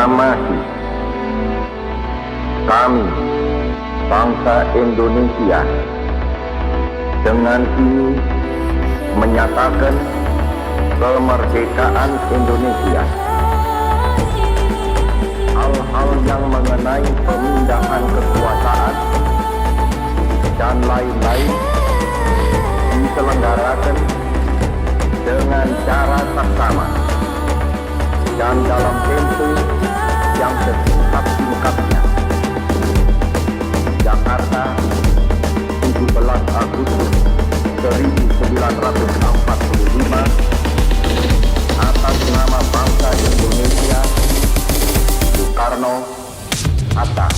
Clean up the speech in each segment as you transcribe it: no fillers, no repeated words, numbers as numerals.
proklamasi kami, bangsa Indonesia, dengan ini menyatakan kemerdekaan Indonesia. Hal-hal yang mengenai pemindahan kekuasaan dan lain-lain diselenggarakan dengan cara saksama dan dalam tempo yang sesingkat-singkatnya. Jakarta, 17 Agustus 1945, atas nama bangsa Indonesia, Soekarno, Hatta.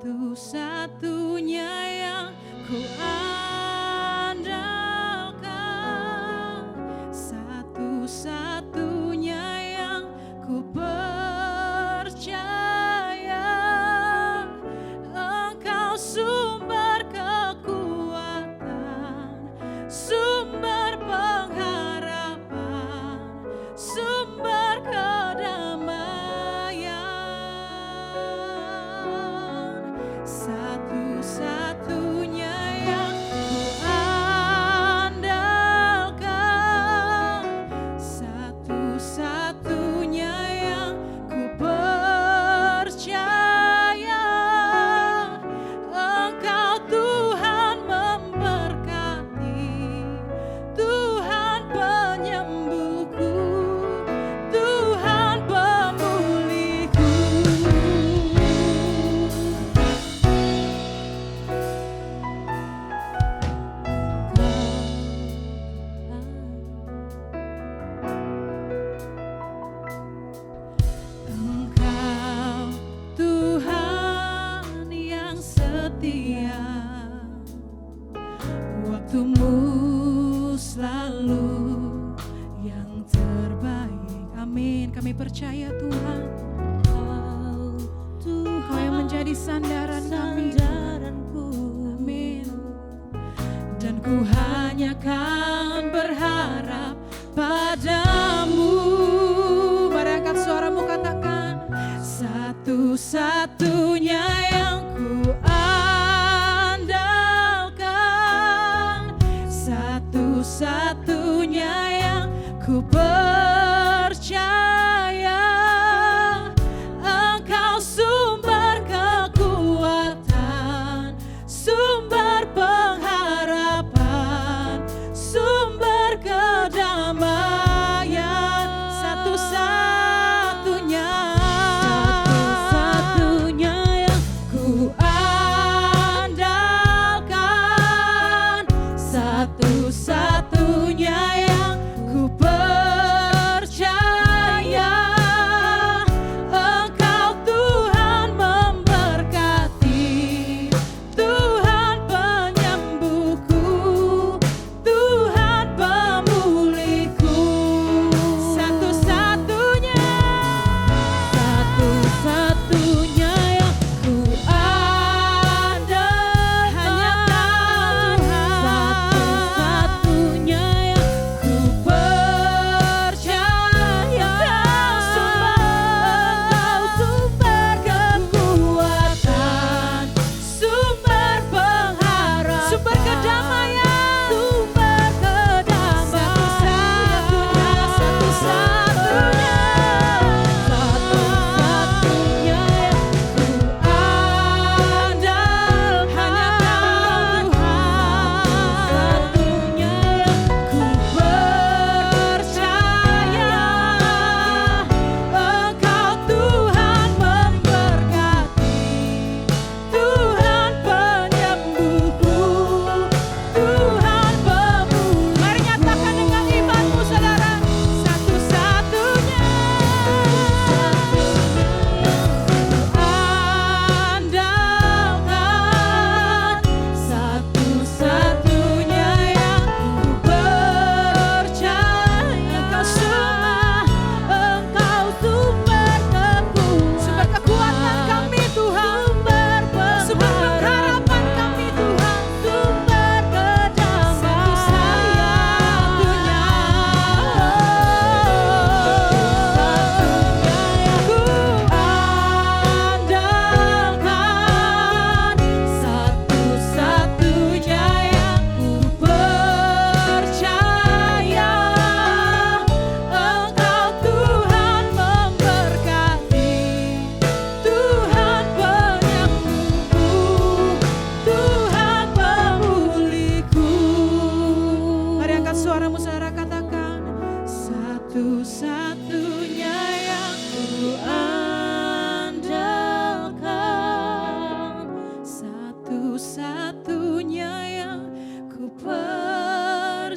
Satu-satunya yang ku andalkan, satu-satunya yang ku percaya. Engkau sumber kekuatan, sumber pengharapan, sumber kedamaian. Satu-satunya perhatian. Waktumu selalu yang terbaik. Amin. Kami percaya Tuhan, Kau yang menjadi sandaran kami. Amin. Dan ku hanya kan berharap padamu. Mari angkat suaramu, katakan, satu-satunya yang ku andalkan, satu-satunya yang ku percaya. Engkau sumber kekuatan, sumber pengharapan, sumber kedamaian. Satu-satunya, satu-satunya yang ku andalkan, satu-satunya yang ku percaya. Engkau Tuhan memberkati, Tuhan penyembuhku, Tuhan pemulihku. Satu-satunya, satu-satunya yang ku andalkan, hanya Kau Tuhan. Satu-satunya yang ku percaya. Engkau sumber kekuatan, sumber pengharapan, sumber kedamaian, sumber kedamaian. Satu-satunya, satu-satunya yang ku andalkan, hanya Kau Tuhan. Satu-satunya yang ku percaya. Engkau Tuhan memberkati, Tuhan penyembuhku, Tuhan pemulihku. Mari nyatakan dengan imanmu, saudara. Satu-satunya, andalkan, satu-satunya yang ku percaya. Engkau sumber kekuatan kami, Tuhan, sumber pengharapan kami, Tuhan, sumber kedamaian. Satu-satunya, ku andalkan, satu-satunya yang ku percaya. Engkau Tuhan memberkati, Tuhan penyembuhku, Tuhan pemulihku. Mari angkat suaramu, saudara, katakan, satu-satunya yang ku andalkan, satu-satunya yang ku percaya.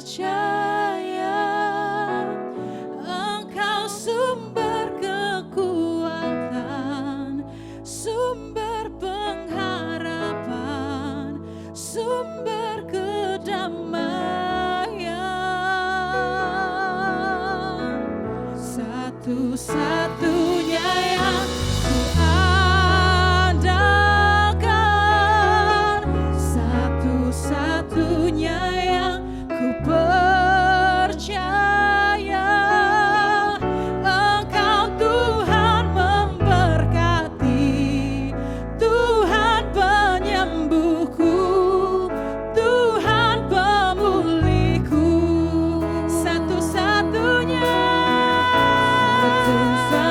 Engkau sumber kekuatan, sumber pengharapan, sumber kedamaian. Satu-satunya yang ku andalkan, satu-satunya yang ku percaya. Engkau Tuhan memberkati, Tuhan penyembuhku, Tuhan pemulihku. Satu-satunya, satu-satunya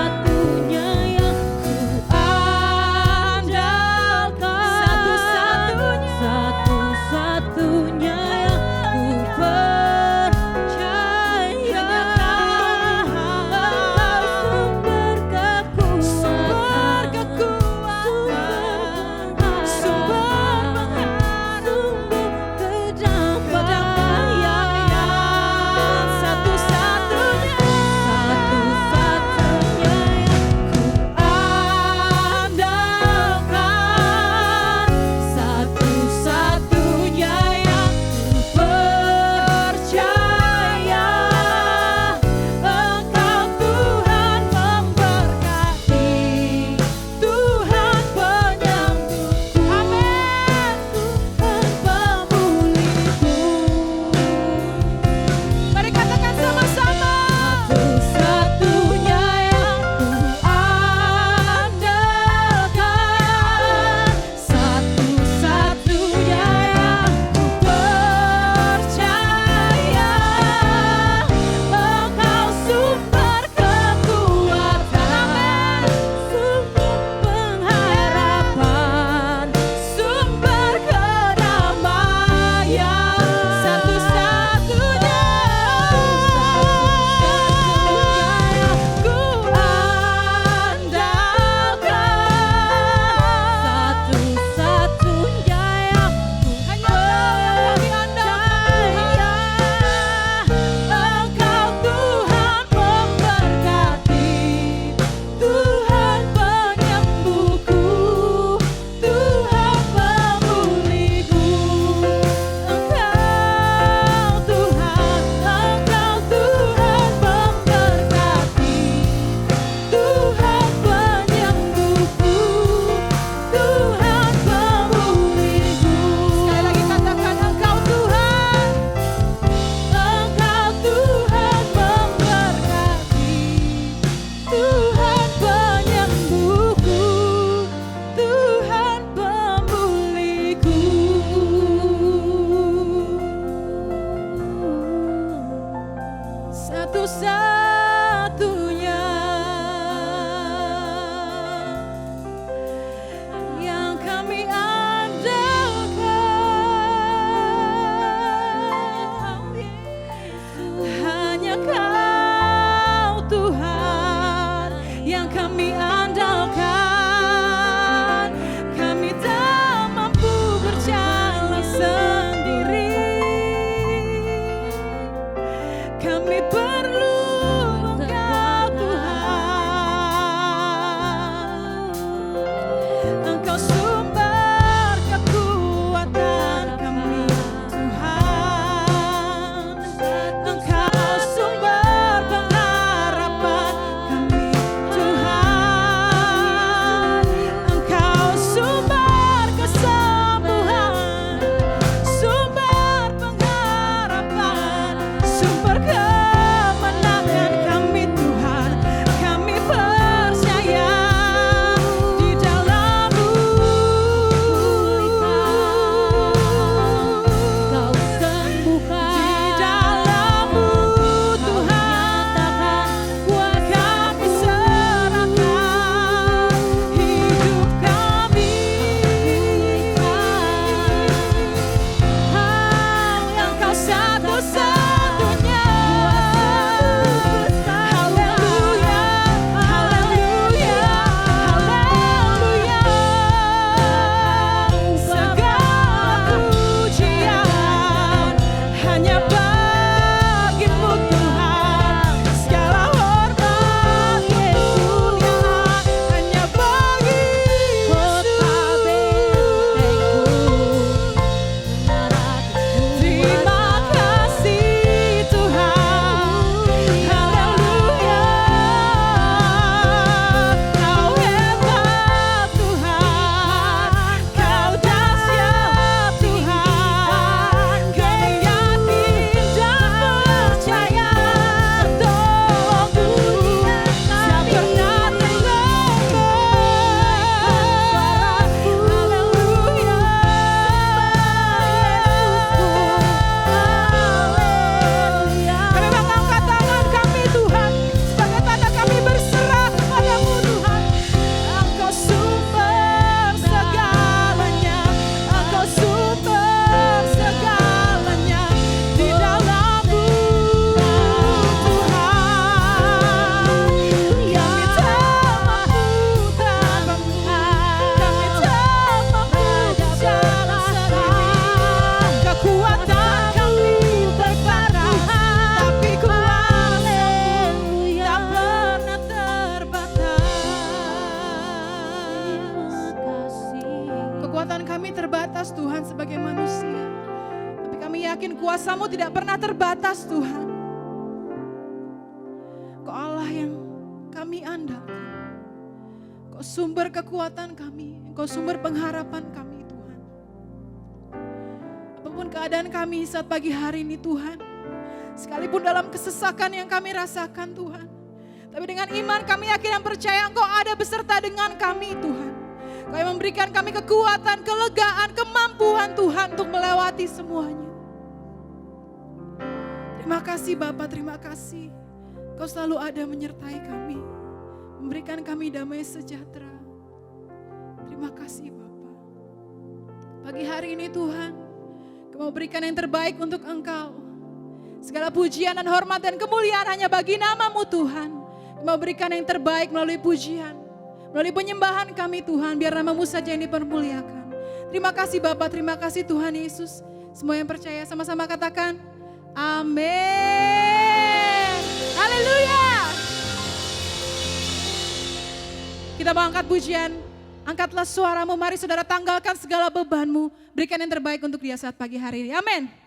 kami terbatas Tuhan sebagai manusia. Tapi kami yakin kuasa-Mu tidak pernah terbatas Tuhan. Kau Allah yang kami andalkan. Kau sumber kekuatan kami, Engkau sumber pengharapan kami Tuhan. Apapun keadaan kami saat pagi hari ini Tuhan, sekalipun dalam kesesakan yang kami rasakan Tuhan, tapi dengan iman kami yakin dan percaya Engkau ada beserta dengan kami Tuhan. Kau yang memberikan kami kekuatan, kelegaan, kemampuan Tuhan untuk melewati semuanya. Terima kasih Bapa, terima kasih. Kau selalu ada menyertai kami, memberikan kami damai sejahtera. Terima kasih Bapa. Pagi hari ini Tuhan, Kau mau berikan yang terbaik untuk Engkau. Segala pujian dan hormat dan kemuliaan hanya bagi nama-Mu Tuhan. Kau mau berikan yang terbaik melalui pujian, melalui penyembahan kami Tuhan, biar nama-Mu saja yang dipermuliakan. Terima kasih Bapa, terima kasih Tuhan Yesus. Semua yang percaya sama-sama katakan, amin. Haleluya. Kita mau angkat pujian, angkatlah suaramu, mari saudara tanggalkan segala bebanmu, berikan yang terbaik untuk dia saat pagi hari ini. Amin.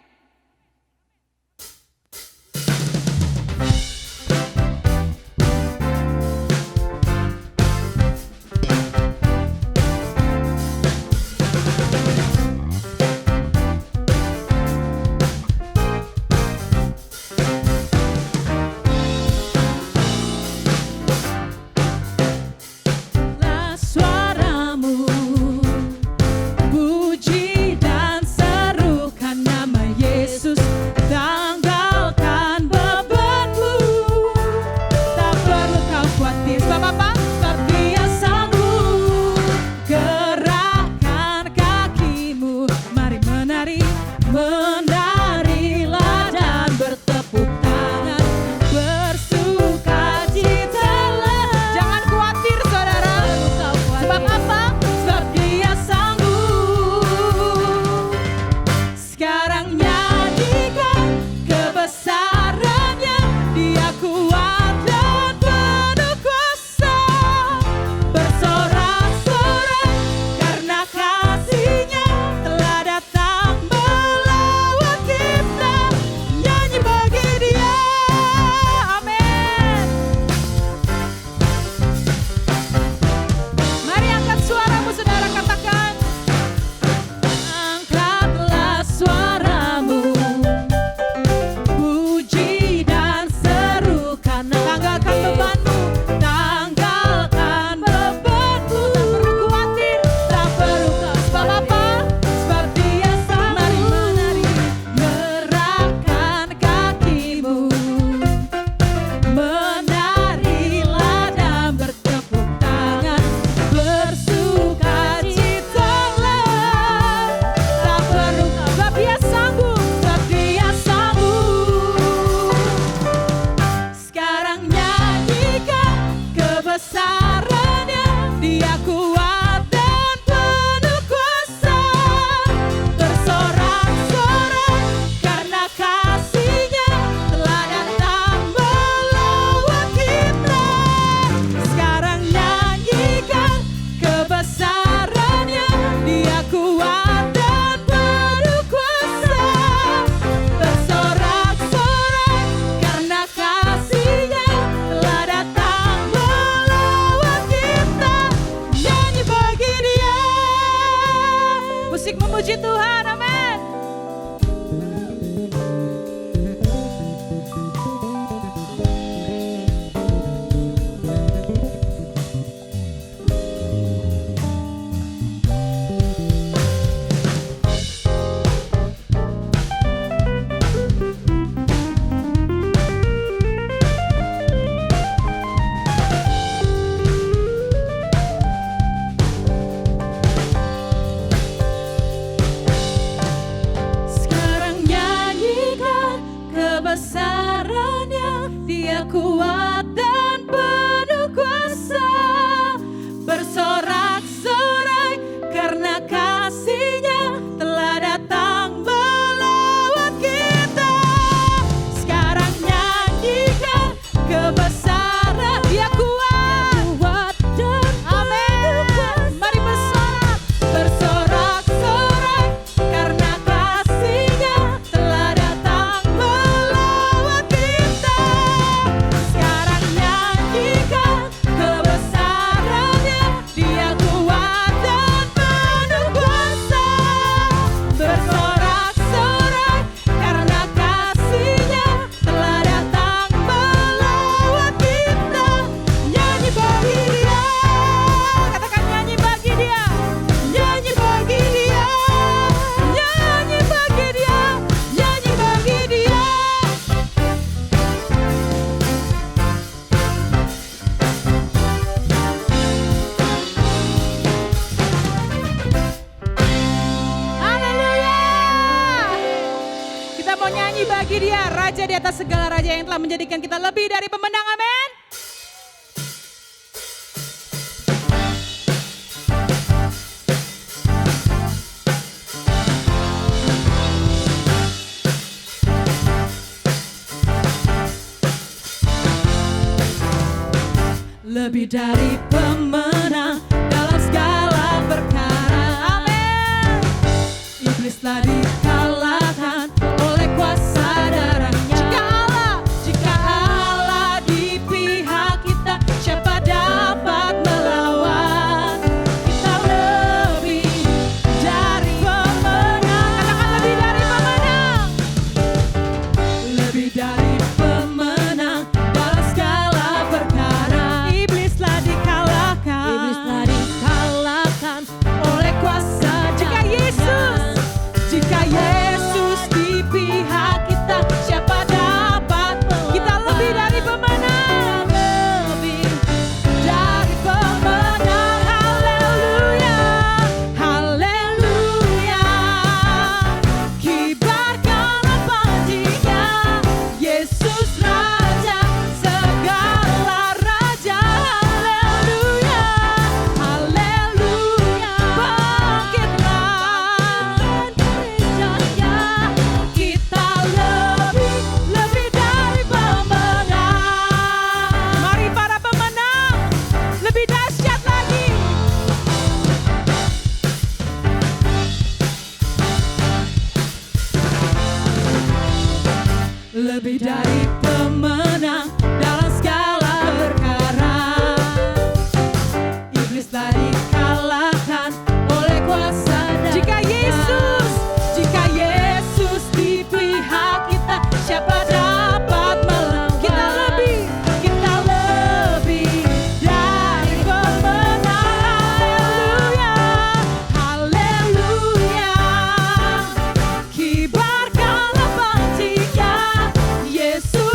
Puji Tuhan, amin. bagi Dia, Raja di atas segala raja yang telah menjadikan kita lebih dari pemenang. Amin. Lebih dari pemenang dalam segala perkara. Amin. Iblis telah dikalahkan oleh kuasa darahnya. Jika Allah di pihak kita, siapa dapat melawan? Kita lebih dari pemenang. Katakan lebih dari pemenang. Lebih dari pemenang dalam segala perkara. Iblis telah dikalahkan oleh kuasa. Jika Yesus di pihak kita, siapa dapat melawan? Kita lebih dari pemenang. Lebih dari pemenang. Haleluya, haleluya. Kibarkanlah panjinya, Yesus Raja segala raja. Haleluya, haleluya. Bangkitlah percaya, kita lebih dari pemenang. Mari para pemenang, lebih dahsyat lagi. Lebih dari pemenang dalam segala perkara. Iblis telah dikalahkan oleh kuasa darahnya. Jika Yesus di pihak kita, siapa dapat melawan? Kita lebih dari pemenang. Haleluya, haleluya. Kibarkanlah panjinya, Yesus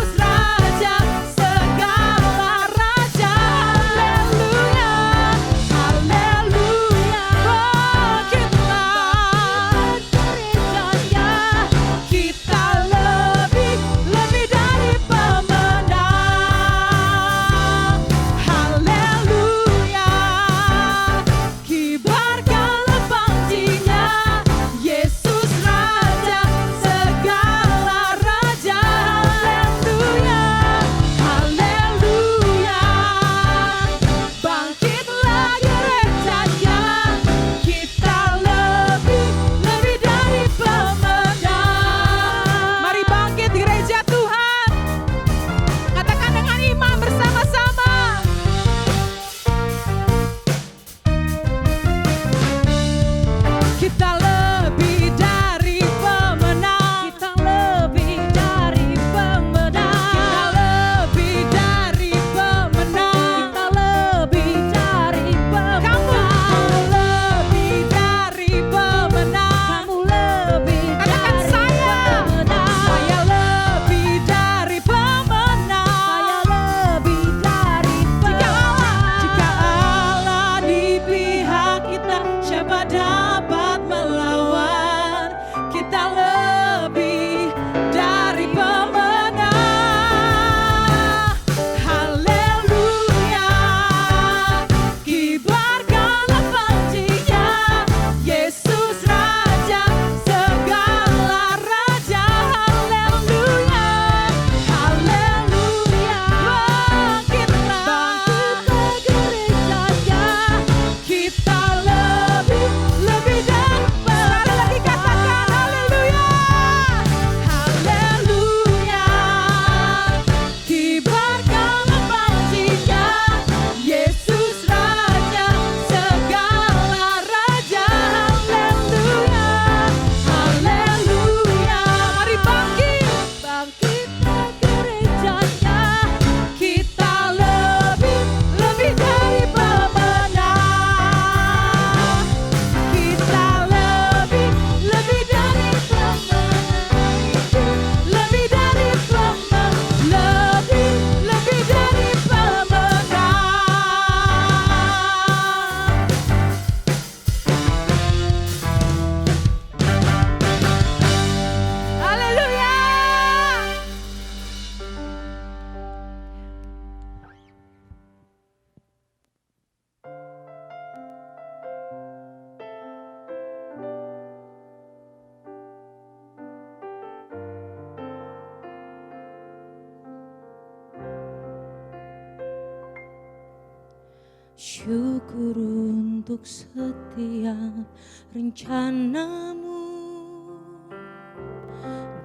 Syukur untuk setiap rencanamu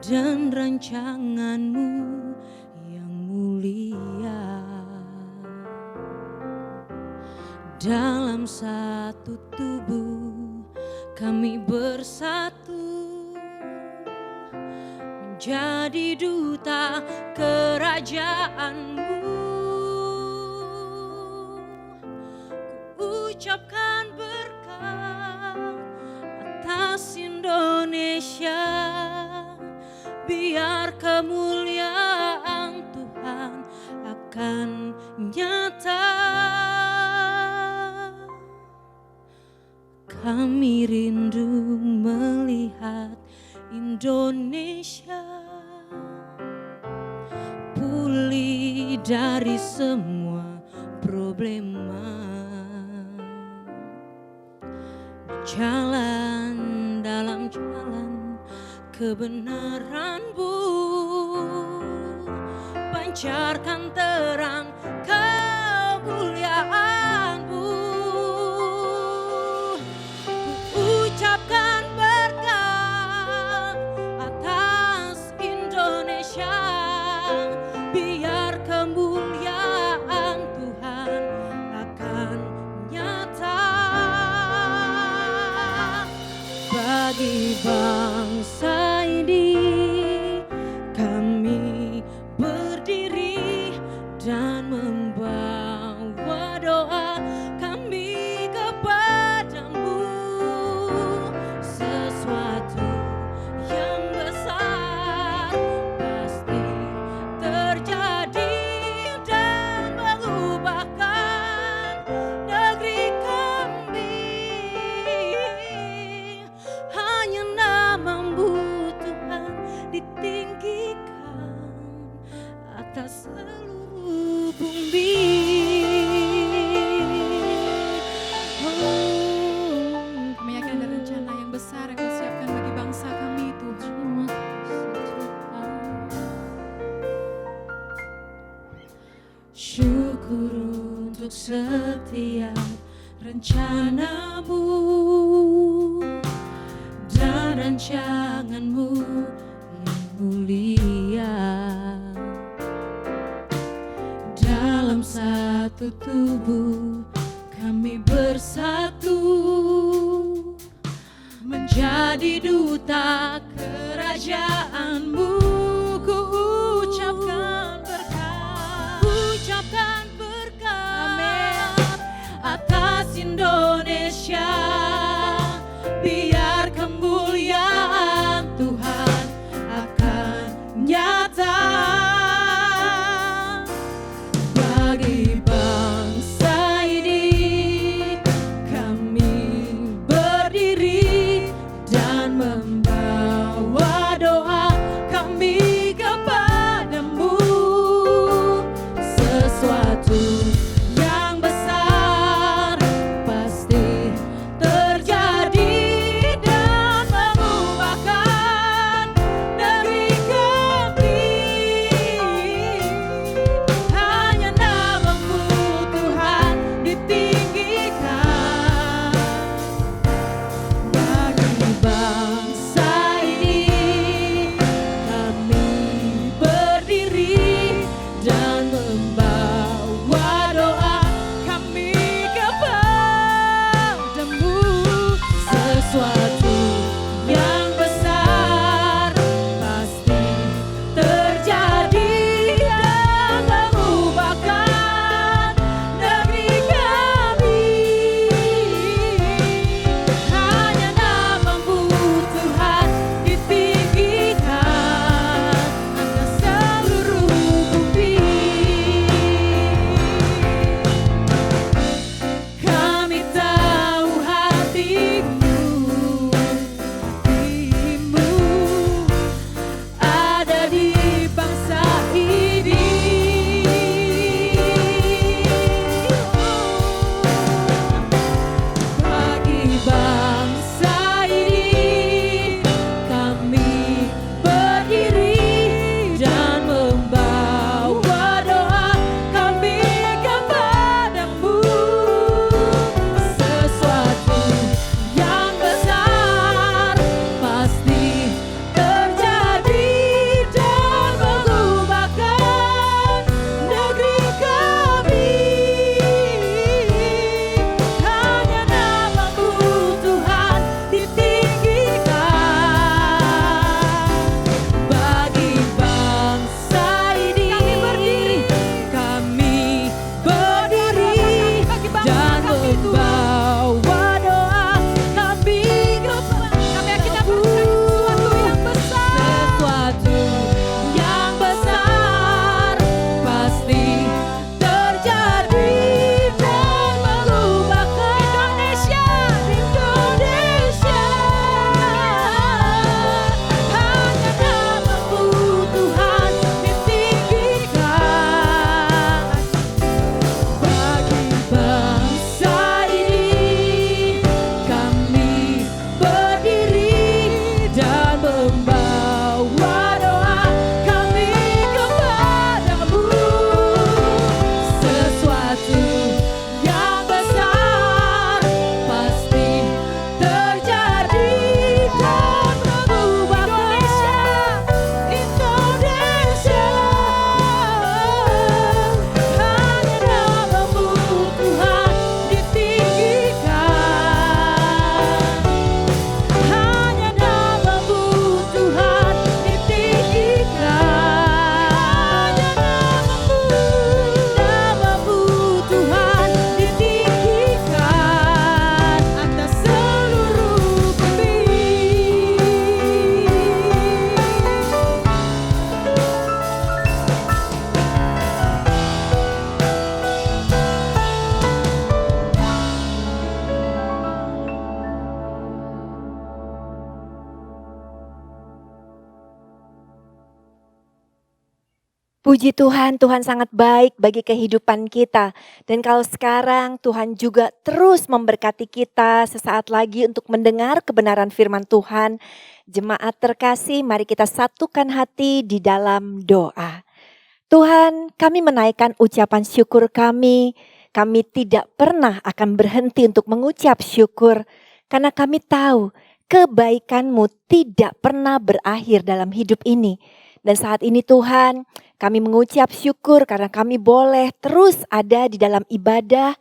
dan rancanganmu yang mulia. Dalam satu tubuh kami bersatu menjadi duta kerajaanmu. Ucapkan berkat atas Indonesia, biar kemuliaan Tuhan akan nyata. Kami rindu melihat Indonesia pulih dari semua problema. Jalan dalam jalan kebenaran-Mu, pancarkan terang kemuliaan-Mu. Ucapkan berkat atas Indonesia, biar kemuliaan Tuhan akan nyata. Bagi bangsa ini kami berdiri dan membawa doa kami kepadamu. Sesuatu yang besar pasti terjadi dan mengubahkan negeri kami. Hanya nama-Mu Tuhan ditinggikan atas seluruh bumi. Kami yakin ada rencana yang besar yang Kau siapkan bagi bangsa kami Tuhan. Syukur untuk setiap rencana-Mu dan rancangan-Mu yang mulia. Dalam satu tubuh kami bersatu menjadi duta kerajaan-Mu. Ku ucapkan berkat atas Indonesia, biar kemuliaan Tuhan akan nyata. Bagi bangsa ini kami berdiri dan membawa doa kami kepadamu. Sesuatu yang besar pasti Puji Tuhan, Tuhan sangat baik bagi kehidupan kita. Dan kalau sekarang Tuhan juga terus memberkati kita sesaat lagi untuk mendengar kebenaran firman Tuhan. Jemaat terkasih, mari kita satukan hati di dalam doa. Tuhan, kami menaikkan ucapan syukur kami. Kami tidak pernah akan berhenti untuk mengucap syukur. Karena kami tahu kebaikan-Mu tidak pernah berakhir dalam hidup ini. Dan saat ini Tuhan, kami mengucap syukur karena kami boleh terus ada di dalam ibadah.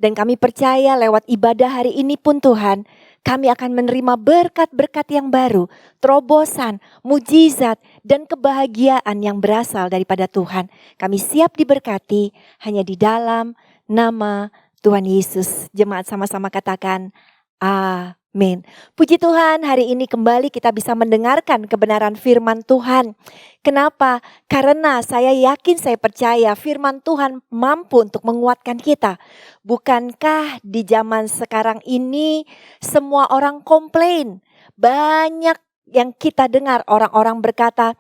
Dan kami percaya lewat ibadah hari ini pun Tuhan, kami akan menerima berkat-berkat yang baru, terobosan, mujizat, dan kebahagiaan yang berasal daripada Tuhan. Kami siap diberkati hanya di dalam nama Tuhan Yesus. Jemaat sama-sama katakan, amin. Puji Tuhan, hari ini kembali kita bisa mendengarkan kebenaran firman Tuhan. Kenapa? Karena saya yakin, saya percaya firman Tuhan mampu untuk menguatkan kita. Bukankah di zaman sekarang ini semua orang komplain? Banyak yang kita dengar orang-orang berkata,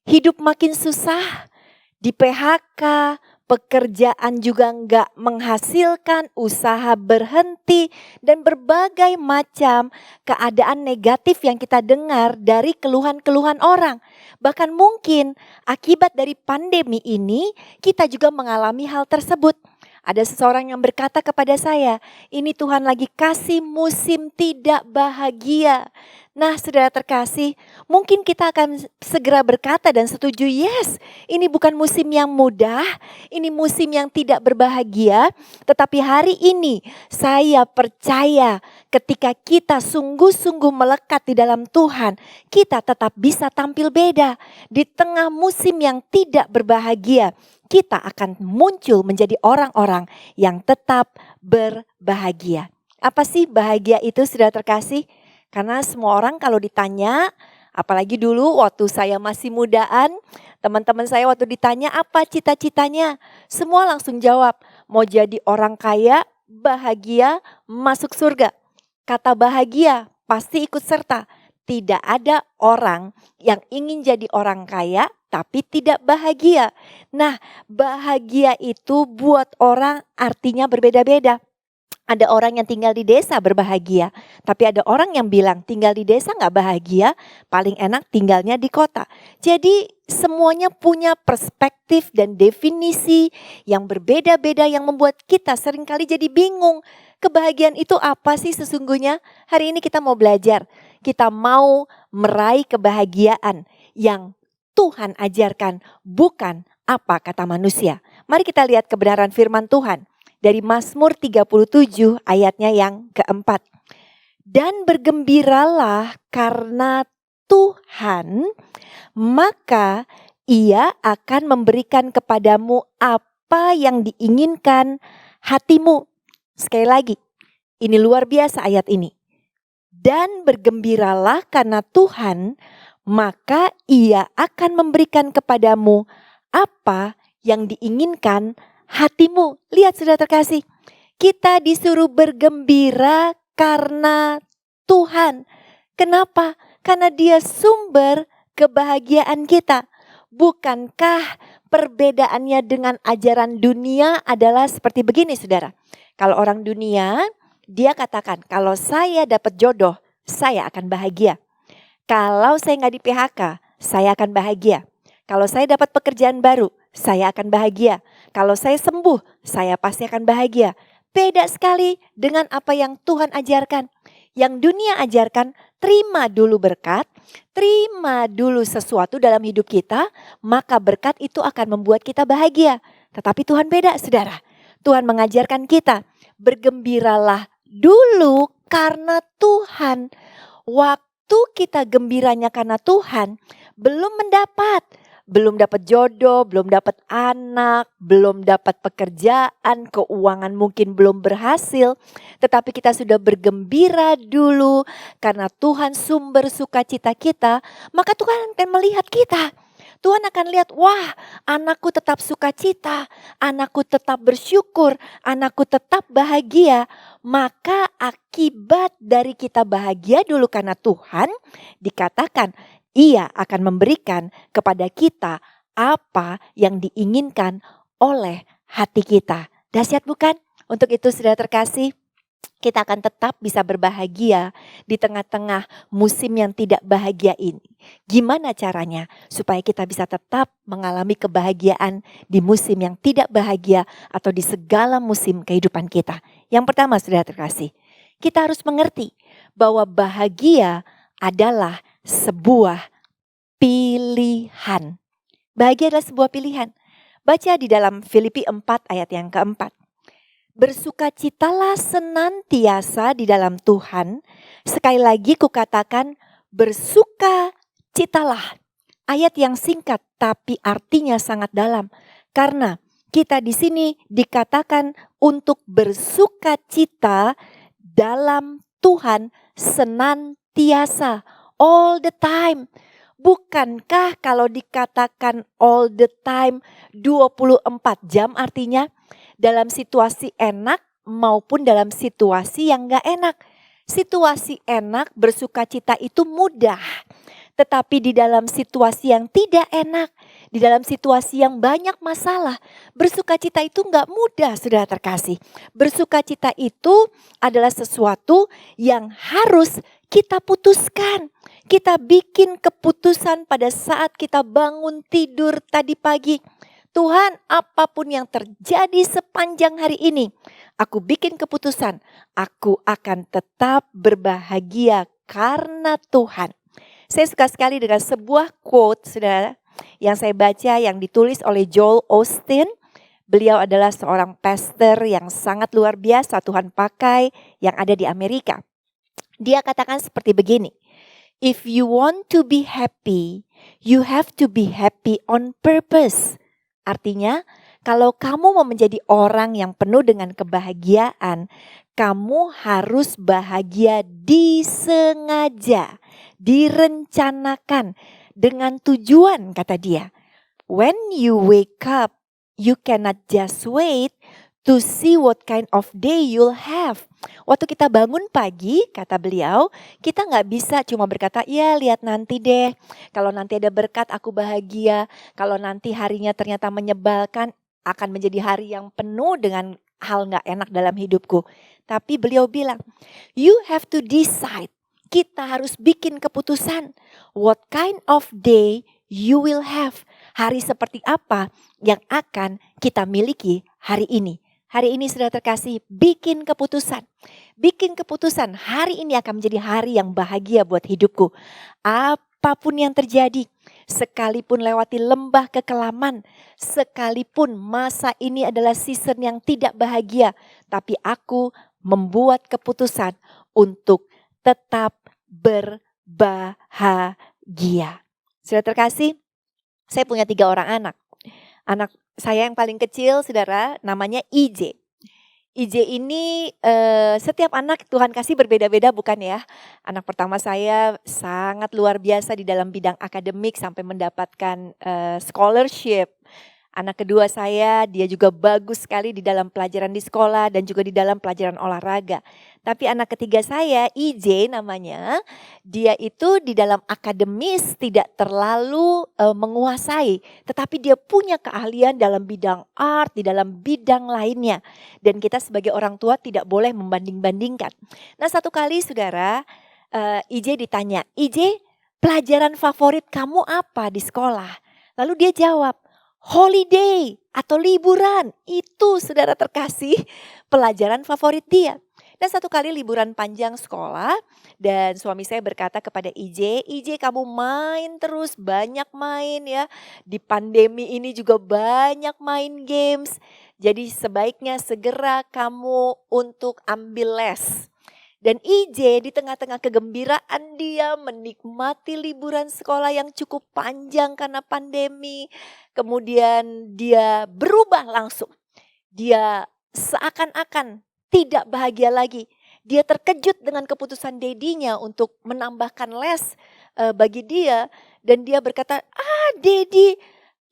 hidup makin susah, di PHK, pekerjaan juga enggak menghasilkan, usaha berhenti, dan berbagai macam keadaan negatif yang kita dengar dari keluhan-keluhan orang. Bahkan mungkin akibat dari pandemi ini kita juga mengalami hal tersebut. Ada seseorang yang berkata kepada saya, ini Tuhan lagi kasih musim tidak bahagia. Nah saudara terkasih, mungkin kita akan segera berkata dan setuju, yes, ini bukan musim yang mudah, ini musim yang tidak berbahagia. Tetapi hari ini saya percaya ketika kita sungguh-sungguh melekat di dalam Tuhan, kita tetap bisa tampil beda. Di tengah musim yang tidak berbahagia, kita akan muncul menjadi orang-orang yang tetap berbahagia. Apa sih bahagia itu saudara terkasih? Karena semua orang kalau ditanya, apalagi dulu waktu saya masih mudaan, teman-teman saya waktu ditanya apa cita-citanya, semua langsung jawab, mau jadi orang kaya, bahagia, masuk surga. Kata bahagia pasti ikut serta. Tidak ada orang yang ingin jadi orang kaya tapi tidak bahagia. Nah, bahagia itu buat orang artinya berbeda-beda. Ada orang yang tinggal di desa berbahagia, tapi ada orang yang bilang tinggal di desa gak bahagia, paling enak tinggalnya di kota. Jadi semuanya punya perspektif dan definisi yang berbeda-beda yang membuat kita seringkali jadi bingung. Kebahagiaan itu apa sih sesungguhnya? Hari ini kita mau belajar, kita mau meraih kebahagiaan yang Tuhan ajarkan, bukan apa kata manusia. Mari kita lihat kebenaran firman Tuhan. Dari Mazmur 37 ayatnya yang keempat. Dan bergembiralah karena Tuhan, maka Ia akan memberikan kepadamu apa yang diinginkan hatimu. Sekali lagi, ini luar biasa ayat ini. Dan bergembiralah karena Tuhan, maka Ia akan memberikan kepadamu apa yang diinginkan hatimu. Lihat saudara terkasih, kita disuruh bergembira karena Tuhan. Kenapa? Karena Dia sumber kebahagiaan kita. Bukankah perbedaannya dengan ajaran dunia adalah seperti begini saudara. Kalau orang dunia, dia katakan kalau saya dapat jodoh, saya akan bahagia. Kalau saya nggak di PHK, saya akan bahagia. Kalau saya dapat pekerjaan baru, saya akan bahagia. Kalau saya sembuh, saya pasti akan bahagia. Beda sekali dengan apa yang Tuhan ajarkan. Yang dunia ajarkan, terima dulu berkat, terima dulu sesuatu dalam hidup kita, maka berkat itu akan membuat kita bahagia. Tetapi Tuhan beda saudara. Tuhan mengajarkan kita, bergembiralah dulu karena Tuhan. Waktu kita gembiranya karena Tuhan, belum dapat jodoh, belum dapat anak, belum dapat pekerjaan, keuangan mungkin belum berhasil. Tetapi kita sudah bergembira dulu karena Tuhan sumber sukacita kita, maka Tuhan akan melihat kita. Tuhan akan lihat, wah anakku tetap sukacita, anakku tetap bersyukur, anakku tetap bahagia. Maka akibat dari kita bahagia dulu karena Tuhan, dikatakan Ia akan memberikan kepada kita apa yang diinginkan oleh hati kita. Dahsyat bukan? Untuk itu saudara terkasih, kita akan tetap bisa berbahagia di tengah-tengah musim yang tidak bahagia ini. Gimana caranya supaya kita bisa tetap mengalami kebahagiaan di musim yang tidak bahagia atau di segala musim kehidupan kita? Yang pertama saudara terkasih, kita harus mengerti bahwa bahagia adalah sebuah pilihan. Bahagia adalah sebuah pilihan. Baca di dalam Filipi 4 ayat yang keempat. Bersukacitalah senantiasa di dalam Tuhan. Sekali lagi kukatakan bersukacitalah. Ayat yang singkat tapi artinya sangat dalam. Karena kita di sini dikatakan untuk bersukacita dalam Tuhan senantiasa. All the time. Bukankah kalau dikatakan all the time 24 jam artinya dalam situasi enak maupun dalam situasi yang gak enak. Situasi enak bersukacita itu mudah. Tetapi di dalam situasi yang tidak enak, di dalam situasi yang banyak masalah, bersukacita itu gak mudah saudara terkasih. Bersukacita itu adalah sesuatu yang harus kita putuskan. Kita bikin keputusan pada saat kita bangun tidur tadi pagi. Tuhan, apapun yang terjadi sepanjang hari ini, aku bikin keputusan, aku akan tetap berbahagia karena Tuhan. Saya suka sekali dengan sebuah quote, saudara, yang saya baca yang ditulis oleh Joel Osteen. Beliau adalah seorang pastor yang sangat luar biasa Tuhan pakai yang ada di Amerika. Dia katakan seperti begini, if you want to be happy, you have to be happy on purpose. Artinya, kalau kamu mau menjadi orang yang penuh dengan kebahagiaan, kamu harus bahagia disengaja, direncanakan dengan tujuan, kata dia. When you wake up, you cannot just wait to see what kind of day you'll have. Waktu kita bangun pagi, kata beliau, kita gak bisa cuma berkata, ya lihat nanti deh. Kalau nanti ada berkat aku bahagia. Kalau nanti harinya ternyata menyebalkan, akan menjadi hari yang penuh dengan hal gak enak dalam hidupku. Tapi beliau bilang, you have to decide. Kita harus bikin keputusan. What kind of day you will have. Hari seperti apa yang akan kita miliki hari ini. Hari ini sudah terkasih, bikin keputusan. Bikin keputusan, hari ini akan menjadi hari yang bahagia buat hidupku. Apapun yang terjadi, sekalipun lewati lembah kekelaman, sekalipun masa ini adalah season yang tidak bahagia, tapi aku membuat keputusan untuk tetap berbahagia. Sudah terkasih, saya punya 3 orang anak. Anak saya yang paling kecil, saudara, namanya IJ. IJ ini setiap anak Tuhan kasih berbeda-beda bukan ya. Anak pertama saya sangat luar biasa di dalam bidang akademik sampai mendapatkan scholarship. Anak kedua saya, dia juga bagus sekali di dalam pelajaran di sekolah dan juga di dalam pelajaran olahraga. Tapi anak ketiga saya, IJ namanya, dia itu di dalam akademis tidak terlalu menguasai. Tetapi dia punya keahlian dalam bidang art, di dalam bidang lainnya. Dan kita sebagai orang tua tidak boleh membanding-bandingkan. Nah satu kali saudara, IJ ditanya, IJ pelajaran favorit kamu apa di sekolah? Lalu dia jawab, holiday atau liburan, itu saudara terkasih pelajaran favorit dia. Dan satu kali liburan panjang sekolah dan suami saya berkata kepada IJ, IJ kamu main terus, banyak main ya. Di pandemi ini juga banyak main games. Jadi sebaiknya segera kamu untuk ambil les. Dan IJ di tengah-tengah kegembiraan dia menikmati liburan sekolah yang cukup panjang karena pandemi. Kemudian dia berubah langsung. Dia seakan-akan tidak bahagia lagi. Dia terkejut dengan keputusan dedinya untuk menambahkan les bagi dia. Dan dia berkata, Dedi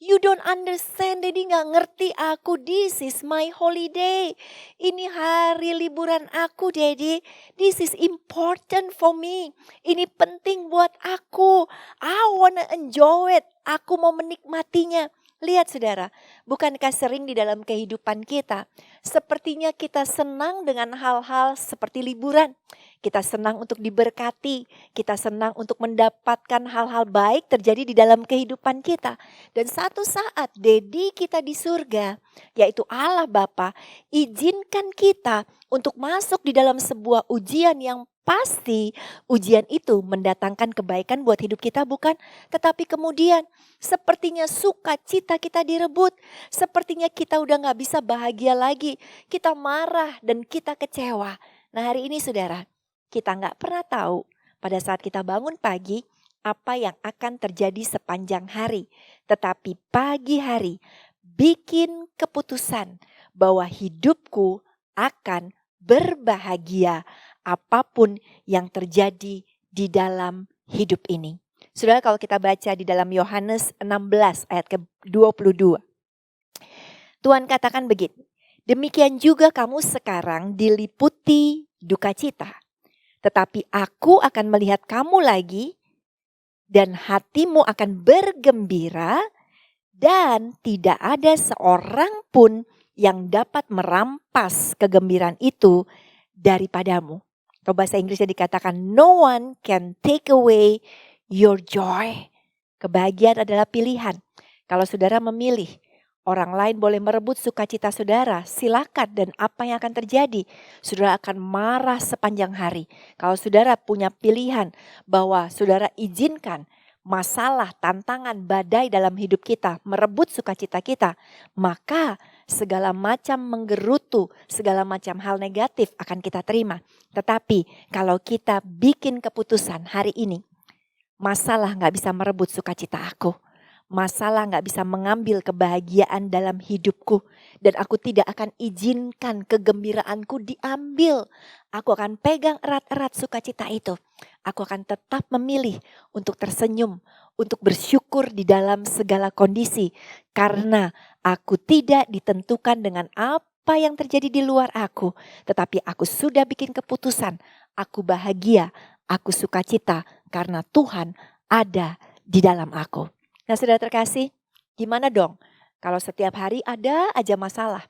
You don't understand, Daddy gak ngerti aku. This is my holiday. Ini hari liburan aku, Daddy. This is important for me. Ini penting buat aku. I wanna enjoy it. Aku mau menikmatinya. Lihat saudara, bukankah sering di dalam kehidupan kita, sepertinya kita senang dengan hal-hal seperti liburan. Kita senang untuk diberkati, kita senang untuk mendapatkan hal-hal baik terjadi di dalam kehidupan kita. Dan satu saat Daddy kita di surga, yaitu Allah Bapa, izinkan kita untuk masuk di dalam sebuah ujian yang pasti ujian itu mendatangkan kebaikan buat hidup kita, bukan? Tetapi kemudian sepertinya sukacita kita direbut, sepertinya kita udah gak bisa bahagia lagi, kita marah dan kita kecewa. Nah hari ini saudara, kita gak pernah tahu pada saat kita bangun pagi apa yang akan terjadi sepanjang hari. Tetapi pagi hari bikin keputusan bahwa hidupku akan berbahagia apapun yang terjadi di dalam hidup ini. Saudara, kalau kita baca di dalam Yohanes 16 ayat ke-22. Tuhan katakan begini, demikian juga kamu sekarang diliputi duka cita. Tetapi aku akan melihat kamu lagi dan hatimu akan bergembira dan tidak ada seorang pun yang dapat merampas kegembiraan itu daripadamu. Atau bahasa Inggrisnya dikatakan no one can take away your joy. Kebahagiaan adalah pilihan. Kalau saudara memilih, orang lain boleh merebut sukacita saudara, silakan, dan apa yang akan terjadi? Saudara akan marah sepanjang hari. Kalau saudara punya pilihan bahwa saudara izinkan masalah, tantangan, badai dalam hidup kita merebut sukacita kita, maka segala macam menggerutu, segala macam hal negatif akan kita terima. Tetapi kalau kita bikin keputusan hari ini, masalah gak bisa merebut sukacita aku. Masalah gak bisa mengambil kebahagiaan dalam hidupku. Dan aku tidak akan izinkan kegembiraanku diambil. Aku akan pegang erat-erat sukacita itu. Aku akan tetap memilih untuk tersenyum, untuk bersyukur di dalam segala kondisi. Karena aku tidak ditentukan dengan apa yang terjadi di luar aku. Tetapi aku sudah bikin keputusan. Aku bahagia, aku sukacita karena Tuhan ada di dalam aku. Nah saudara terkasih, gimana dong kalau setiap hari ada aja masalah?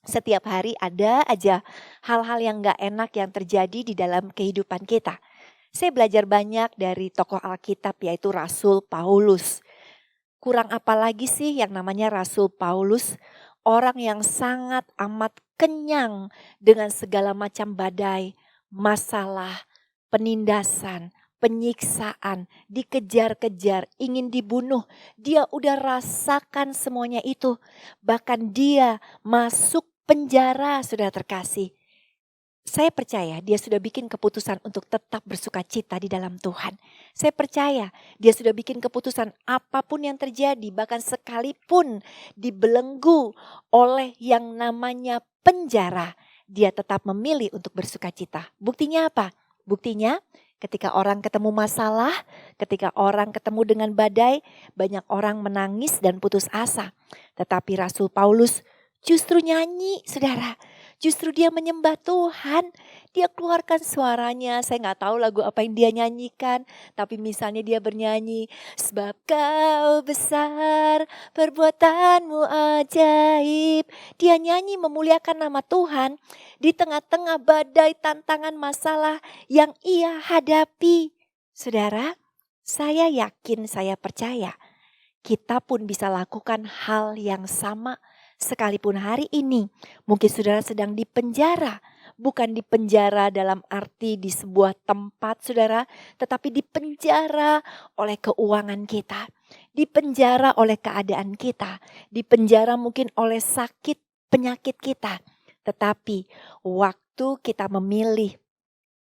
Setiap hari ada aja hal-hal yang gak enak yang terjadi di dalam kehidupan kita. Saya belajar banyak dari tokoh Alkitab yaitu Rasul Paulus. Kurang apa lagi sih yang namanya Rasul Paulus? Orang yang sangat amat kenyang dengan segala macam badai, masalah, penindasan, penyiksaan, dikejar-kejar, ingin dibunuh. Dia udah rasakan semuanya itu. Bahkan dia masuk penjara, saudara terkasih. Saya percaya dia sudah bikin keputusan untuk tetap bersuka cita di dalam Tuhan. Saya percaya dia sudah bikin keputusan apapun yang terjadi, bahkan sekalipun dibelenggu oleh yang namanya penjara, dia tetap memilih untuk bersuka cita. Buktinya apa? Buktinya ketika orang ketemu masalah, ketika orang ketemu dengan badai, banyak orang menangis dan putus asa. Tetapi Rasul Paulus justru nyanyi, saudara. Justru dia menyembah Tuhan. Dia keluarkan suaranya. Saya gak tahu lagu apa yang dia nyanyikan. Tapi misalnya dia bernyanyi, sebab kau besar, perbuatanmu ajaib. Dia nyanyi memuliakan nama Tuhan di tengah-tengah badai, tantangan, masalah yang ia hadapi. Saudara, saya yakin, saya percaya kita pun bisa lakukan hal yang sama. Sekalipun hari ini mungkin saudara sedang di penjara. Bukan di penjara dalam arti di sebuah tempat saudara. Tetapi di penjara oleh keuangan kita. Di penjara oleh keadaan kita. Di penjara mungkin oleh sakit penyakit kita. Tetapi waktu kita memilih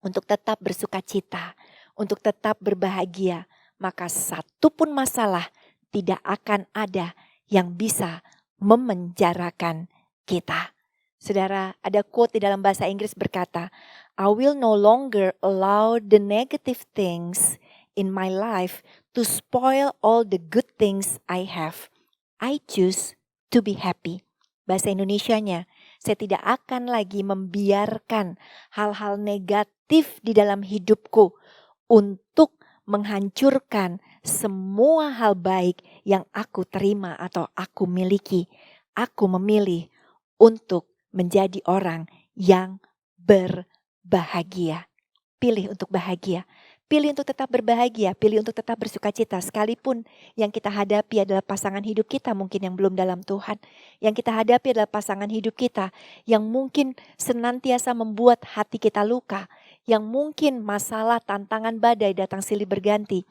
untuk tetap bersuka cita. Untuk tetap berbahagia. Maka satu pun masalah tidak akan ada yang bisa memenjarakan kita. Saudara, ada quote di dalam bahasa Inggris berkata, I will no longer allow the negative things in my life to spoil all the good things I have. I choose to be happy. Bahasa Indonesianya, saya tidak akan lagi membiarkan hal-hal negatif di dalam hidupku untuk menghancurkan semua hal baik yang aku terima atau aku miliki. Aku memilih untuk menjadi orang yang berbahagia. Pilih untuk bahagia. Pilih untuk tetap berbahagia, pilih untuk tetap bersuka cita. Sekalipun yang kita hadapi adalah pasangan hidup kita mungkin yang belum dalam Tuhan. Yang kita hadapi adalah pasangan hidup kita yang mungkin senantiasa membuat hati kita luka. Yang mungkin masalah, tantangan, badai datang silih berganti.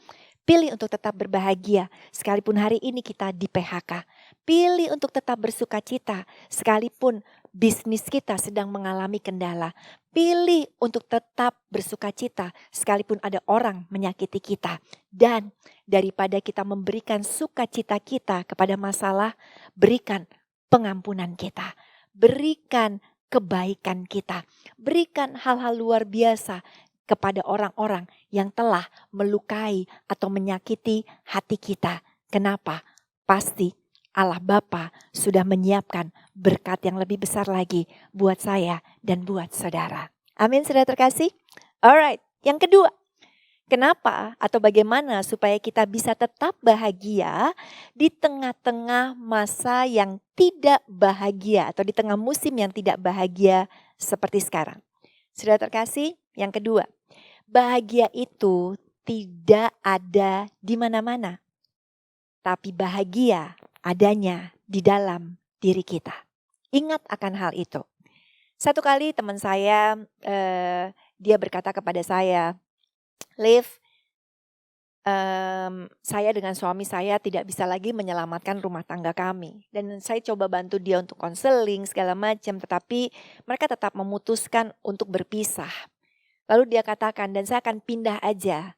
Pilih untuk tetap berbahagia sekalipun hari ini kita di PHK. Pilih untuk tetap bersuka cita sekalipun bisnis kita sedang mengalami kendala. Pilih untuk tetap bersuka cita sekalipun ada orang menyakiti kita. Dan daripada kita memberikan sukacita kita kepada masalah, berikan pengampunan kita. Berikan kebaikan kita. Berikan hal-hal luar biasa kepada orang-orang yang telah melukai atau menyakiti hati kita. Kenapa? Pasti Allah Bapa sudah menyiapkan berkat yang lebih besar lagi buat saya dan buat saudara. Amin, saudara terkasih. Alright, yang kedua. Kenapa atau bagaimana supaya kita bisa tetap bahagia di tengah-tengah masa yang tidak bahagia atau di tengah musim yang tidak bahagia seperti sekarang. Saudara terkasih, yang kedua, bahagia itu tidak ada di mana-mana. Tapi bahagia adanya di dalam diri kita. Ingat akan hal itu. Satu kali teman saya, dia berkata kepada saya, Liv, saya dengan suami saya tidak bisa lagi menyelamatkan rumah tangga kami. Dan saya coba bantu dia untuk konseling segala macam, tetapi mereka tetap memutuskan untuk berpisah. Lalu dia katakan, dan saya akan pindah aja.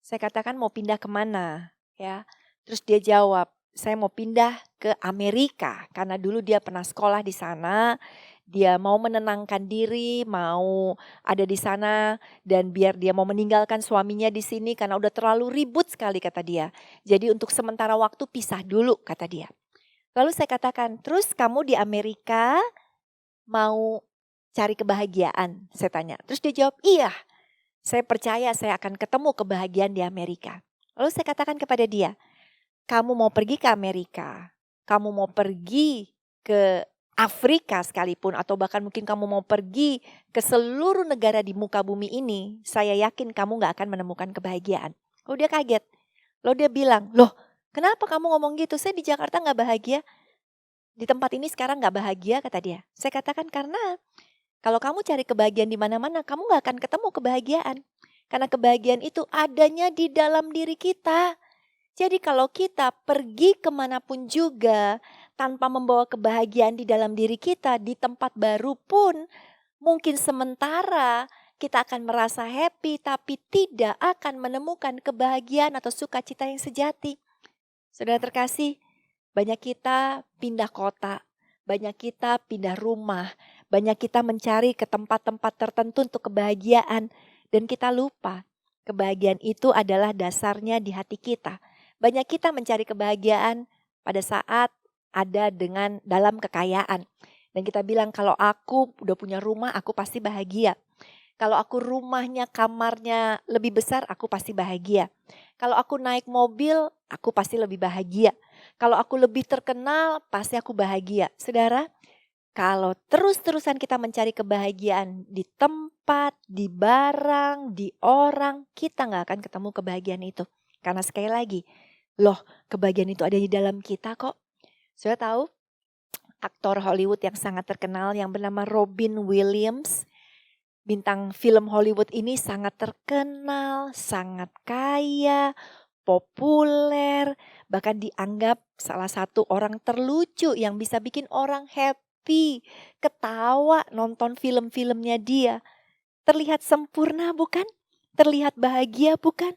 Saya katakan mau pindah kemana? Ya, terus dia jawab, saya mau pindah ke Amerika. Karena dulu dia pernah sekolah di sana. Dia mau menenangkan diri, mau ada di sana. Dan biar dia mau meninggalkan suaminya di sini karena udah terlalu ribut sekali kata dia. Jadi untuk sementara waktu pisah dulu kata dia. Lalu saya katakan, terus kamu di Amerika mau cari kebahagiaan? Saya tanya. Terus dia jawab, iya. Saya percaya saya akan ketemu kebahagiaan di Amerika. Lalu saya katakan kepada dia, kamu mau pergi ke Amerika, kamu mau pergi ke Afrika sekalipun, atau bahkan mungkin kamu mau pergi ke seluruh negara di muka bumi ini, saya yakin kamu gak akan menemukan kebahagiaan. Lalu dia kaget. Lalu dia bilang, loh kenapa kamu ngomong gitu? Saya di Jakarta gak bahagia. Di tempat ini sekarang gak bahagia kata dia. Saya katakan karena kalau kamu cari kebahagiaan di mana-mana, kamu gak akan ketemu kebahagiaan. Karena kebahagiaan itu adanya di dalam diri kita. Jadi kalau kita pergi kemanapun juga tanpa membawa kebahagiaan di dalam diri kita, di tempat baru pun mungkin sementara kita akan merasa happy tapi tidak akan menemukan kebahagiaan atau sukacita yang sejati. Saudara terkasih, banyak kita pindah kota, banyak kita pindah rumah, banyak kita mencari ke tempat-tempat tertentu untuk kebahagiaan. Dan kita lupa, kebahagiaan itu adalah dasarnya di hati kita. Banyak kita mencari kebahagiaan pada saat ada dalam kekayaan. Dan kita bilang kalau aku udah punya rumah aku pasti bahagia. Kalau aku rumahnya kamarnya lebih besar aku pasti bahagia. Kalau aku naik mobil aku pasti lebih bahagia. Kalau aku lebih terkenal pasti aku bahagia. Saudara, kalau terus-terusan kita mencari kebahagiaan di tempat, di barang, di orang, kita gak akan ketemu kebahagiaan itu. Karena sekali lagi, loh kebahagiaan itu ada di dalam kita kok. Sudah tahu aktor Hollywood yang sangat terkenal yang bernama Robin Williams. Bintang film Hollywood ini sangat terkenal, sangat kaya, populer. Bahkan dianggap salah satu orang terlucu yang bisa bikin orang happy, ketawa nonton film-filmnya dia. Terlihat sempurna bukan? Terlihat bahagia bukan?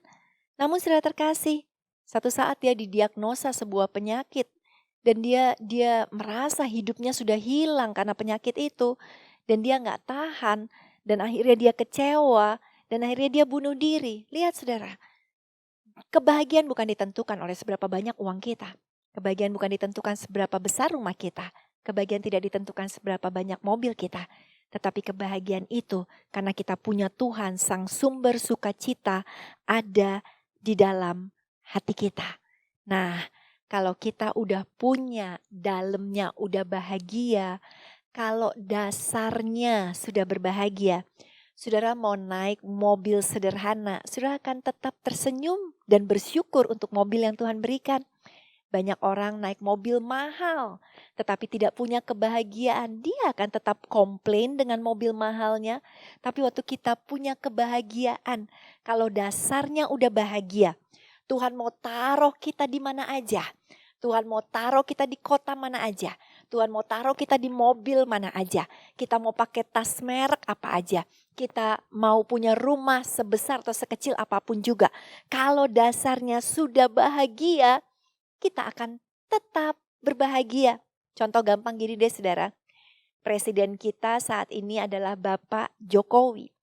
Namun saudara terkasih, satu saat dia didiagnosa sebuah penyakit. Dan dia merasa hidupnya sudah hilang karena penyakit itu. Dan dia gak tahan. Dan akhirnya dia kecewa. Dan akhirnya dia bunuh diri. Lihat saudara. Kebahagiaan bukan ditentukan oleh seberapa banyak uang kita. Kebahagiaan bukan ditentukan seberapa besar rumah kita. Kebahagiaan tidak ditentukan seberapa banyak mobil kita. Tetapi kebahagiaan itu karena kita punya Tuhan, sang sumber sukacita ada di dalam hati kita. Nah, kalau kita udah punya, dalamnya udah bahagia, kalau dasarnya sudah berbahagia, saudara mau naik mobil sederhana, saudara akan tetap tersenyum dan bersyukur untuk mobil yang Tuhan berikan. Banyak orang naik mobil mahal, tetapi tidak punya kebahagiaan. Dia akan tetap komplain dengan mobil mahalnya. Tapi waktu kita punya kebahagiaan, kalau dasarnya udah bahagia, Tuhan mau taruh kita di mana aja. Tuhan mau taruh kita di kota mana aja. Tuhan mau taruh kita di mobil mana aja. Kita mau pakai tas merek apa aja. Kita mau punya rumah sebesar atau sekecil apapun juga. Kalau dasarnya sudah bahagia, kita akan tetap berbahagia. Contoh gampang gini deh saudara. Presiden kita saat ini adalah Bapak Jokowi.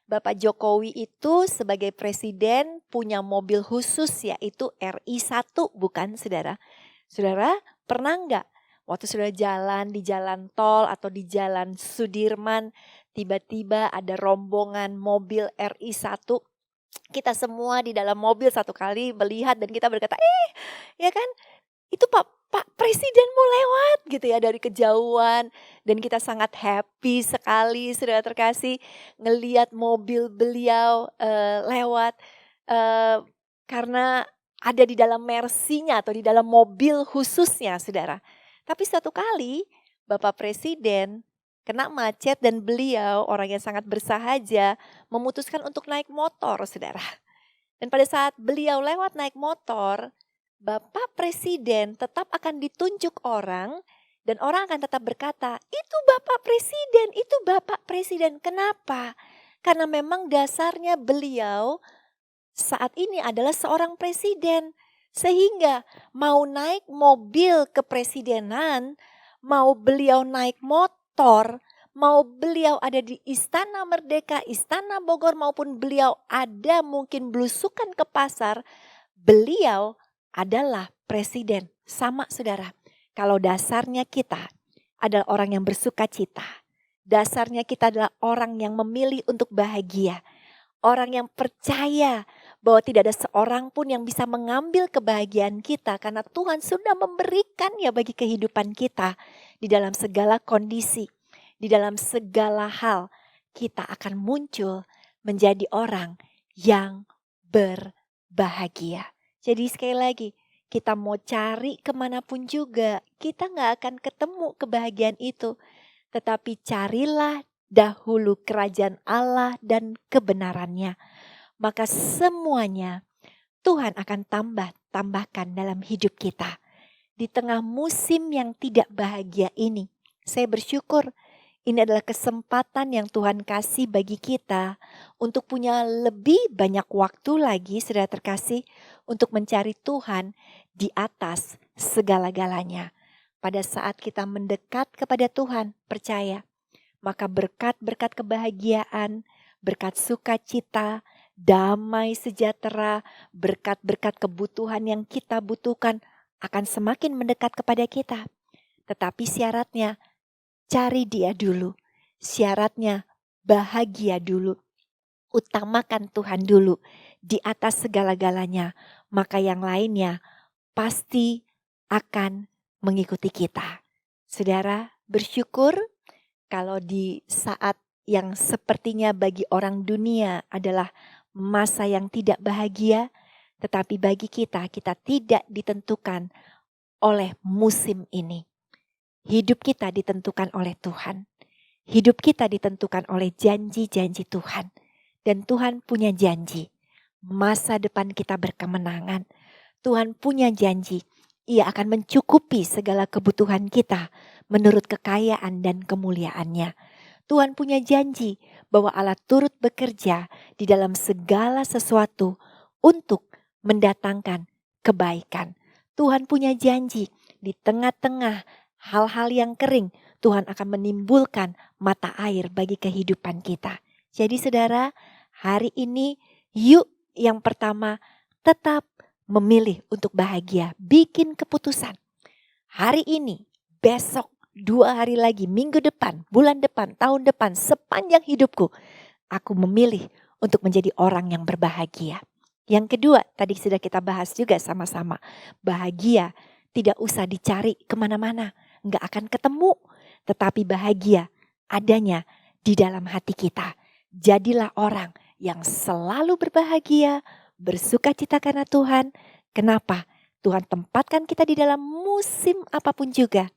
Bapak Jokowi itu sebagai presiden punya mobil khusus yaitu RI1 bukan saudara? Saudara pernah enggak waktu saudara jalan di jalan tol atau di jalan Sudirman tiba-tiba ada rombongan mobil RI1? Kita semua di dalam mobil satu kali melihat dan kita berkata, ya kan, itu Pak Presiden mau lewat gitu ya dari kejauhan. Dan kita sangat happy sekali saudara terkasih ngelihat mobil beliau lewat. Karena ada di dalam mersinya atau di dalam mobil khususnya saudara. Tapi suatu kali Bapak Presiden kena macet dan beliau orang yang sangat bersahaja memutuskan untuk naik motor saudara. Dan pada saat beliau lewat naik motor, Bapak Presiden tetap akan ditunjuk orang dan orang akan tetap berkata, itu Bapak Presiden, itu Bapak Presiden. Kenapa? Karena memang dasarnya beliau saat ini adalah seorang presiden. Sehingga mau naik mobil kepresidenan, mau beliau naik motor, mau beliau ada di Istana Merdeka, Istana Bogor maupun beliau ada mungkin belusukan ke pasar, beliau adalah presiden. Sama saudara, kalau dasarnya kita adalah orang yang bersuka cita, dasarnya kita adalah orang yang memilih untuk bahagia, orang yang percaya bahwa tidak ada seorang pun yang bisa mengambil kebahagiaan kita karena Tuhan sudah memberikannya bagi kehidupan kita di dalam segala kondisi, di dalam segala hal. Kita akan muncul menjadi orang yang berbahagia. Jadi sekali lagi, kita mau cari kemanapun juga, kita gak akan ketemu kebahagiaan itu. Tetapi carilah dahulu kerajaan Allah dan kebenarannya. Maka semuanya Tuhan akan tambahkan dalam hidup kita. Di tengah musim yang tidak bahagia ini, saya bersyukur ini adalah kesempatan yang Tuhan kasih bagi kita untuk punya lebih banyak waktu lagi, saudara terkasih, untuk mencari Tuhan di atas segala-galanya. Pada saat kita mendekat kepada Tuhan, percaya, maka berkat-berkat kebahagiaan, berkat sukacita, damai sejahtera, berkat-berkat kebutuhan yang kita butuhkan akan semakin mendekat kepada kita. Tetapi syaratnya, cari Dia dulu. Syaratnya, bahagia dulu. Utamakan Tuhan dulu di atas segala-galanya. Maka yang lainnya pasti akan mengikuti kita. Saudara, bersyukur kalau di saat yang sepertinya bagi orang dunia adalah masa yang tidak bahagia, tetapi bagi kita tidak ditentukan oleh musim ini. Hidup kita ditentukan oleh Tuhan. Hidup kita ditentukan oleh janji-janji Tuhan. Dan Tuhan punya janji, masa depan kita berkemenangan. Tuhan punya janji, Ia akan mencukupi segala kebutuhan kita menurut kekayaan dan kemuliaannya. Tuhan punya janji bahwa Allah turut bekerja di dalam segala sesuatu untuk mendatangkan kebaikan. Tuhan punya janji di tengah-tengah hal-hal yang kering, Tuhan akan menimbulkan mata air bagi kehidupan kita. Jadi saudara, hari ini yuk yang pertama tetap memilih untuk bahagia, bikin keputusan. Hari ini, besok, 2 hari lagi, minggu depan, bulan depan, tahun depan, sepanjang hidupku, aku memilih untuk menjadi orang yang berbahagia. Yang kedua, tadi sudah kita bahas juga sama-sama. Bahagia tidak usah dicari kemana-mana, nggak akan ketemu. Tetapi bahagia adanya di dalam hati kita. Jadilah orang yang selalu berbahagia, bersuka cita karena Tuhan. Kenapa? Tuhan tempatkan kita di dalam musim apapun juga.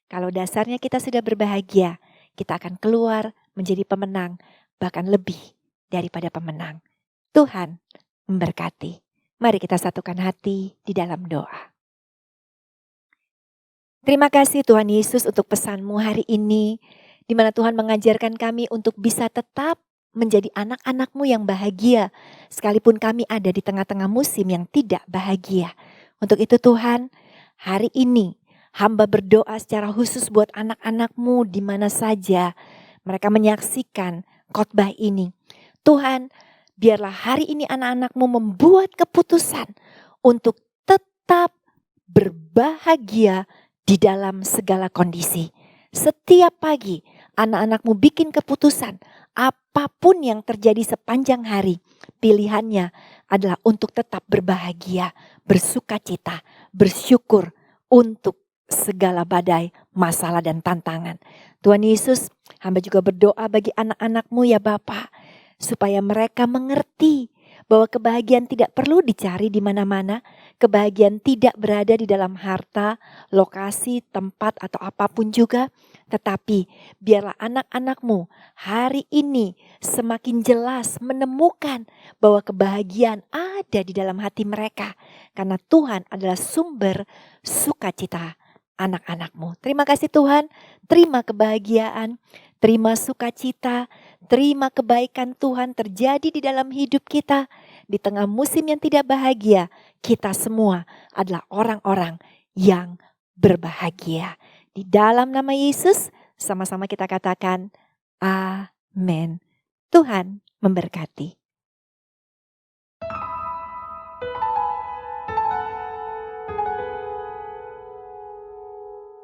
Kalau dasarnya kita sudah berbahagia, kita akan keluar menjadi pemenang, bahkan lebih daripada pemenang. Tuhan memberkati. Mari kita satukan hati di dalam doa. Terima kasih Tuhan Yesus untuk pesan-Mu hari ini, di mana Tuhan mengajarkan kami untuk bisa tetap menjadi anak-anak-Mu yang bahagia, sekalipun kami ada di tengah-tengah musim yang tidak bahagia. Untuk itu Tuhan, hari ini hamba berdoa secara khusus buat anak-anak-Mu di mana saja mereka menyaksikan khotbah ini. Tuhan, biarlah hari ini anak-anak-Mu membuat keputusan untuk tetap berbahagia di dalam segala kondisi. Setiap pagi anak-anak-Mu bikin keputusan apapun yang terjadi sepanjang hari. Pilihannya adalah untuk tetap berbahagia, bersuka cita, bersyukur untuk segala badai, masalah dan tantangan. Tuhan Yesus, hamba juga berdoa bagi anak-anak-Mu ya Bapa, supaya mereka mengerti bahwa kebahagiaan tidak perlu dicari di mana-mana. Kebahagiaan tidak berada di dalam harta, lokasi, tempat atau apapun juga. Tetapi biarlah anak-anak-Mu hari ini semakin jelas menemukan bahwa kebahagiaan ada di dalam hati mereka. Karena Tuhan adalah sumber sukacita anak-anak-Mu. Terima kasih Tuhan, terima kebahagiaan, terima sukacita, terima kebaikan Tuhan terjadi di dalam hidup kita. Di tengah musim yang tidak bahagia, kita semua adalah orang-orang yang berbahagia. Di dalam nama Yesus, sama-sama kita katakan, amin. Tuhan memberkati.